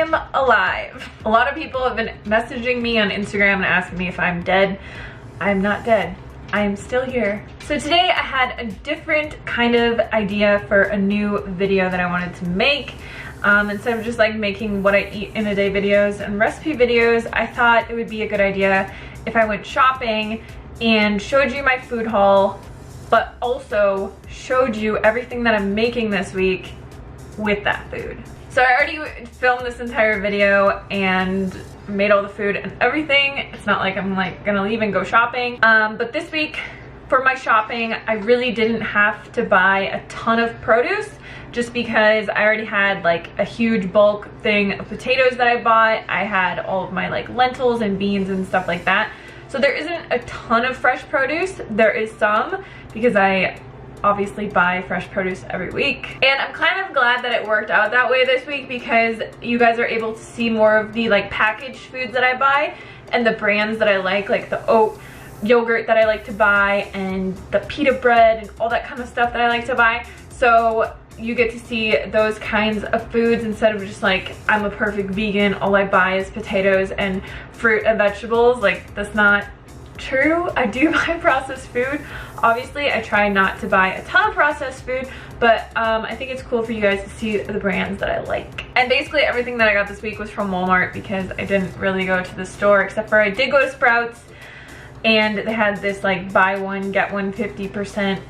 am alive. A lot of people have been messaging me on Instagram and asking me if I'm dead. I'm not dead. I am still here. So today I had a different kind of idea for a new video that I wanted to make. Instead of just like making what I eat in a day videos and recipe videos, I thought it would be a good idea if I went shopping and showed you my food haul, but also showed you everything that I'm making this week with that food. So I already filmed this entire video and made all the food and everything. It's not like I'm like gonna leave and go shopping. But this week for my shopping, I really didn't have to buy a ton of produce just because I already had like a huge bulk thing of potatoes that I bought. I had all of my like lentils and beans and stuff like that. So there isn't a ton of fresh produce. There is some because I obviously buy fresh produce every week. And I'm kind of glad that it worked out that way this week because you guys are able to see more of the like packaged foods that I buy and the brands that I like the oat yogurt that I like to buy and the pita bread and all that kind of stuff that I like to buy. So you get to see those kinds of foods instead of just like, I'm a perfect vegan, all I buy is potatoes and fruit and vegetables. Like, that's not true. I do buy processed food. Obviously, I try not to buy a ton of processed food, but I think it's cool for you guys to see the brands that I like. And basically everything that I got this week was from Walmart because I didn't really go to the store, except for I did go to Sprouts and they had this like buy one, get one 50%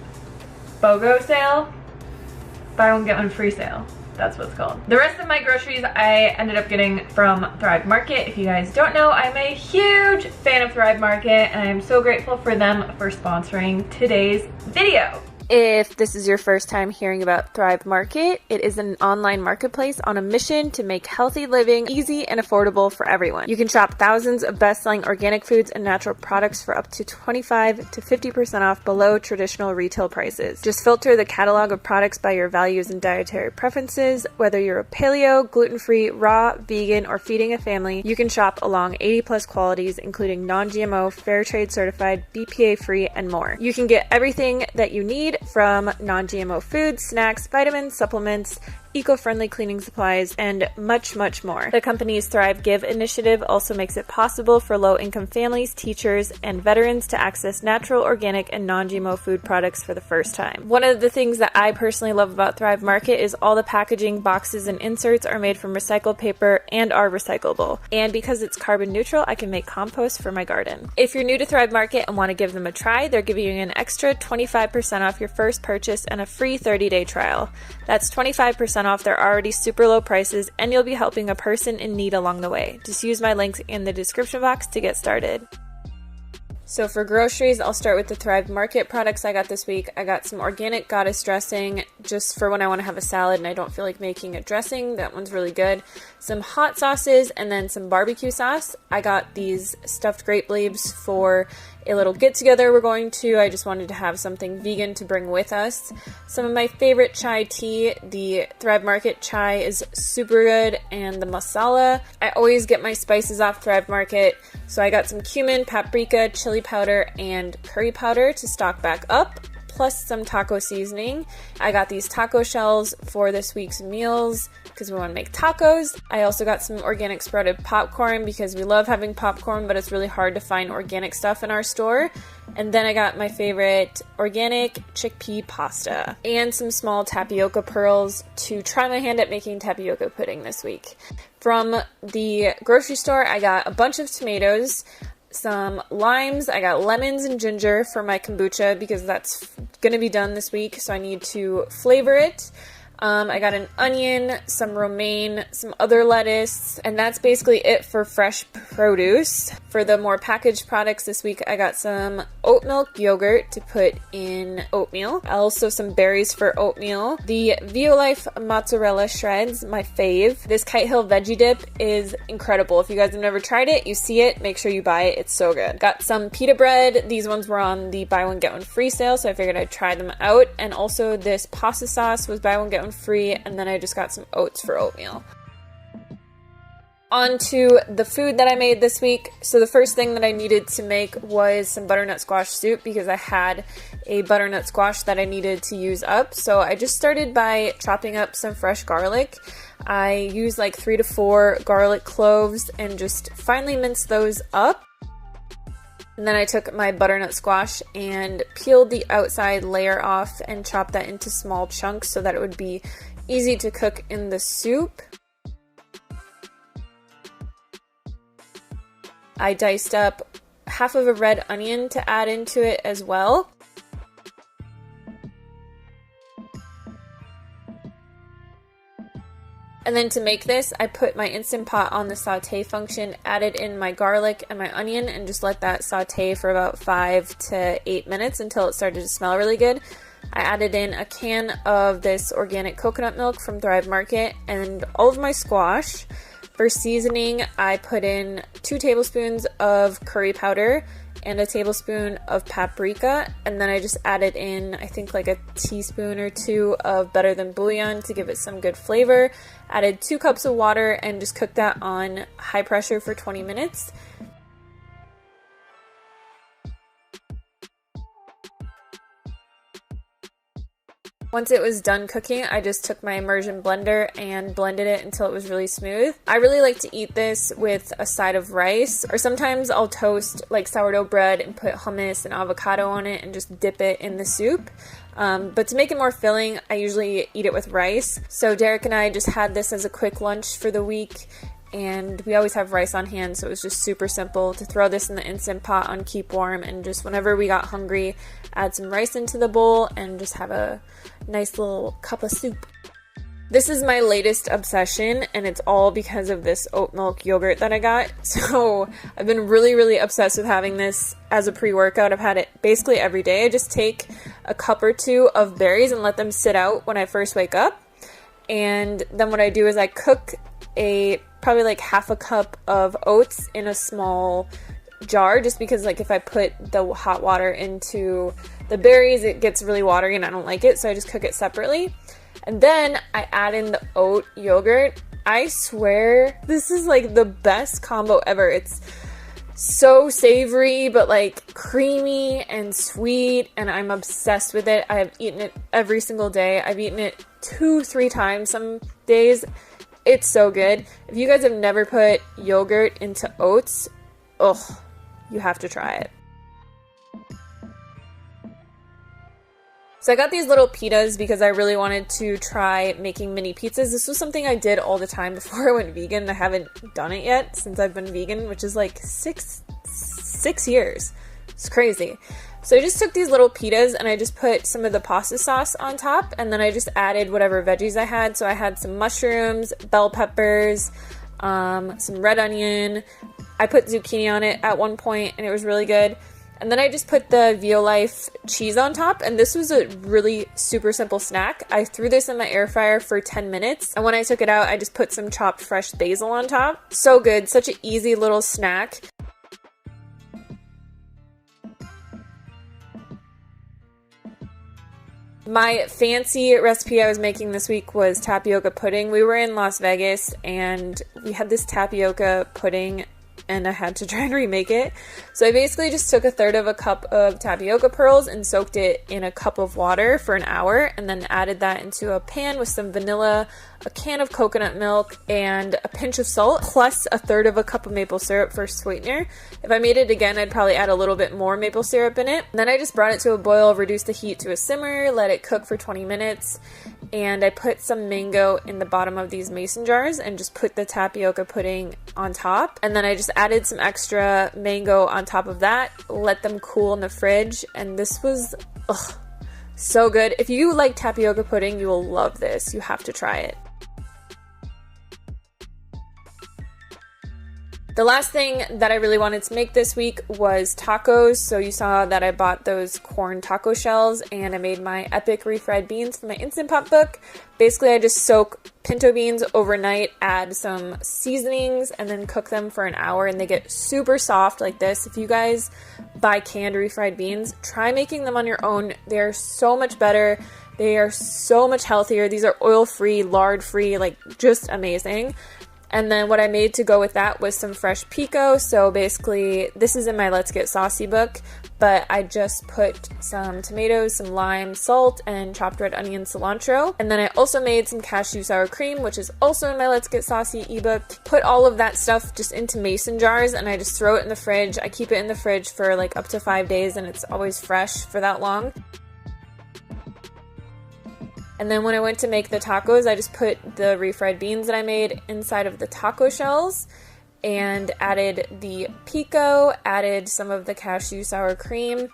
BOGO sale. Buy one, get one free sale. That's what it's called. The rest of my groceries I ended up getting from Thrive Market. If you guys don't know, I'm a huge fan of Thrive Market and I am so grateful for them for sponsoring today's video. If this is your first time hearing about Thrive Market, it is an online marketplace on a mission to make healthy living easy and affordable for everyone. You can shop thousands of best-selling organic foods and natural products for up to 25 to 50% off below traditional retail prices. Just filter the catalog of products by your values and dietary preferences. Whether you're a paleo, gluten-free, raw, vegan, or feeding a family, you can shop along 80+ qualities, including non-GMO, fair trade certified, BPA-free, and more. You can get everything that you need from non-GMO foods, snacks, vitamins, supplements, eco-friendly cleaning supplies, and much, much more. The company's Thrive Give initiative also makes it possible for low-income families, teachers, and veterans to access natural, organic, and non-GMO food products for the first time. One of the things that I personally love about Thrive Market is all the packaging, boxes, and inserts are made from recycled paper and are recyclable. And because it's carbon neutral, I can make compost for my garden. If you're new to Thrive Market and want to give them a try, they're giving you an extra 25% off your first purchase and a free 30-day trial. That's 25% off their already super low prices, and you'll be helping a person in need along the way. Just use my links in the description box to get started. So for groceries, I'll start with the Thrive Market products I got this week. I got some organic goddess dressing just for when I want to have a salad and I don't feel like making a dressing. That one's really good. Some hot sauces and then some barbecue sauce. I got these stuffed grape leaves for a little get-together we're going to. I just wanted to have something vegan to bring with us. Some of my favorite chai tea. The Thrive Market chai is super good, and the masala. I always get my spices off Thrive Market, so I got some cumin, paprika, chili powder, and curry powder to stock back up, plus some taco seasoning. I got these taco shells for this week's meals because we want to make tacos. I also got some organic sprouted popcorn because we love having popcorn, but it's really hard to find organic stuff in our store. And then I got my favorite organic chickpea pasta and some small tapioca pearls to try my hand at making tapioca pudding this week. From the grocery store, I got a bunch of tomatoes, some limes, I got lemons and ginger for my kombucha because that's going to be done this week, so I need to flavor it. I got an onion, some romaine, some other lettuce, and that's basically it for fresh produce. For the more packaged products this week, I got some oat milk yogurt to put in oatmeal. Also some berries for oatmeal. The Violife mozzarella shreds, my fave. This Kite Hill veggie dip is incredible. If you guys have never tried it, you see it, make sure you buy it. It's so good. Got some pita bread. These ones were on the buy one get one free sale, so I figured I'd try them out. And also this pasta sauce was buy one get one free, and then I just got some oats for oatmeal. On to the food that I made this week. So the first thing that I needed to make was some butternut squash soup because I had a butternut squash that I needed to use up. So I just started by chopping up some fresh garlic. I used like 3 to 4 garlic cloves and just finely minced those up. And then I took my butternut squash and peeled the outside layer off and chopped that into small chunks so that it would be easy to cook in the soup. I diced up half of a red onion to add into it as well. And then to make this, I put my Instant Pot on the saute function, added in my garlic and my onion, and just let that saute for about 5 to 8 minutes until it started to smell really good. I added in a can of this organic coconut milk from Thrive Market and all of my squash. For seasoning, I put in 2 tablespoons of curry powder and a tablespoon of paprika, and then I just added in, I think, like a teaspoon or 2 of Better Than Bouillon to give it some good flavor. Added 2 cups of water and just cooked that on high pressure for 20 minutes. Once it was done cooking, I just took my immersion blender and blended it until it was really smooth. I really like to eat this with a side of rice, or sometimes I'll toast like sourdough bread and put hummus and avocado on it and just dip it in the soup. But to make it more filling, I usually eat it with rice. So Derek and I just had this as a quick lunch for the week, and we always have rice on hand, so it was just super simple to throw this in the Instant Pot on Keep Warm, and just whenever we got hungry, add some rice into the bowl and just have a nice little cup of soup. This is my latest obsession, and it's all because of this oat milk yogurt that I got. So I've been really obsessed with having this as a pre-workout. I've had it basically every day. I just take a cup or 2 of berries and let them sit out when I first wake up. And then what I do is I cook probably like half a cup of oats in a small jar, just because like if I put the hot water into the berries, it gets really watery and I don't like it, so I just cook it separately. And then I add in the oat yogurt. I swear this is like the best combo ever. It's so savory but like creamy and sweet, and I'm obsessed with it. I have eaten it every single day. I've eaten it 2-3 times some days. It's so good. If you guys have never put yogurt into oats, you have to try it. So I got these little pitas because I really wanted to try making mini pizzas. This was something I did all the time before I went vegan. I haven't done it yet since I've been vegan, which is like six years. It's crazy. So I just took these little pitas and I just put some of the pasta sauce on top, and then I just added whatever veggies I had. So I had some mushrooms, bell peppers, some red onion. I put zucchini on it at one point and it was really good. And then I just put the Violife cheese on top, and this was a really super simple snack. I threw this in my air fryer for 10 minutes, and when I took it out, I just put some chopped fresh basil on top. So good, such an easy little snack. My fancy recipe I was making this week was tapioca pudding. We were in Las Vegas and we had this tapioca pudding and I had to try and remake it. So I basically just took 1/3 of a cup of tapioca pearls and soaked it in a cup of water for an hour, and then added that into a pan with some vanilla, a can of coconut milk, and a pinch of salt, plus 1/3 of a cup of maple syrup for sweetener. If I made it again, I'd probably add a little bit more maple syrup in it. And then I just brought it to a boil, reduced the heat to a simmer, let it cook for 20 minutes, and I put some mango in the bottom of these mason jars and just put the tapioca pudding on top. And then I just added some extra mango on top of that, let them cool in the fridge, and this was so good. If you like tapioca pudding, you will love this. You have to try it. The last thing that I really wanted to make this week was tacos. So you saw that I bought those corn taco shells and I made my epic refried beans from my Instant Pot book. Basically, I just soak pinto beans overnight, add some seasonings, and then cook them for an hour, and they get super soft like this. If you guys buy canned refried beans, try making them on your own. They are so much better. They are so much healthier. These are oil-free, lard-free, like just amazing. And then what I made to go with that was some fresh pico. So basically, this is in my Let's Get Saucy book, but I just put some tomatoes, some lime, salt, and chopped red onion, cilantro. And then I also made some cashew sour cream, which is also in my Let's Get Saucy ebook. Put all of that stuff just into mason jars and I just throw it in the fridge. I keep it in the fridge for like up to 5 days and it's always fresh for that long. And then when I went to make the tacos, I just put the refried beans that I made inside of the taco shells and added the pico, added some of the cashew sour cream,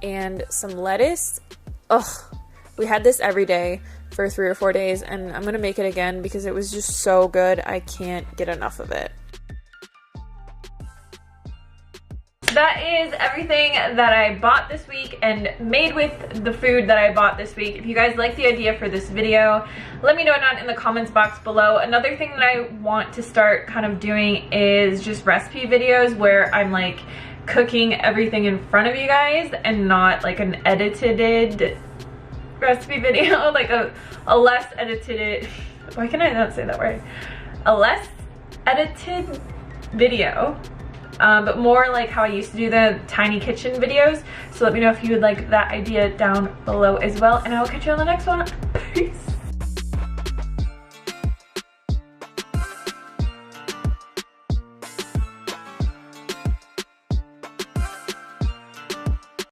and some lettuce. Ugh, we had this every day for 3 or 4 days, and I'm gonna make it again because it was just so good. I can't get enough of it. That is everything that I bought this week and made with the food that I bought this week. If you guys like the idea for this video, let me know down in the comments box below. Another thing that I want to start kind of doing is just recipe videos where I'm like cooking everything in front of you guys and not like an edited recipe video, like a less edited, why can I not say that word? A less edited video. But more like how I used to do the tiny kitchen videos. So let me know if you would like that idea down below as well. And I will catch you on the next one. Peace.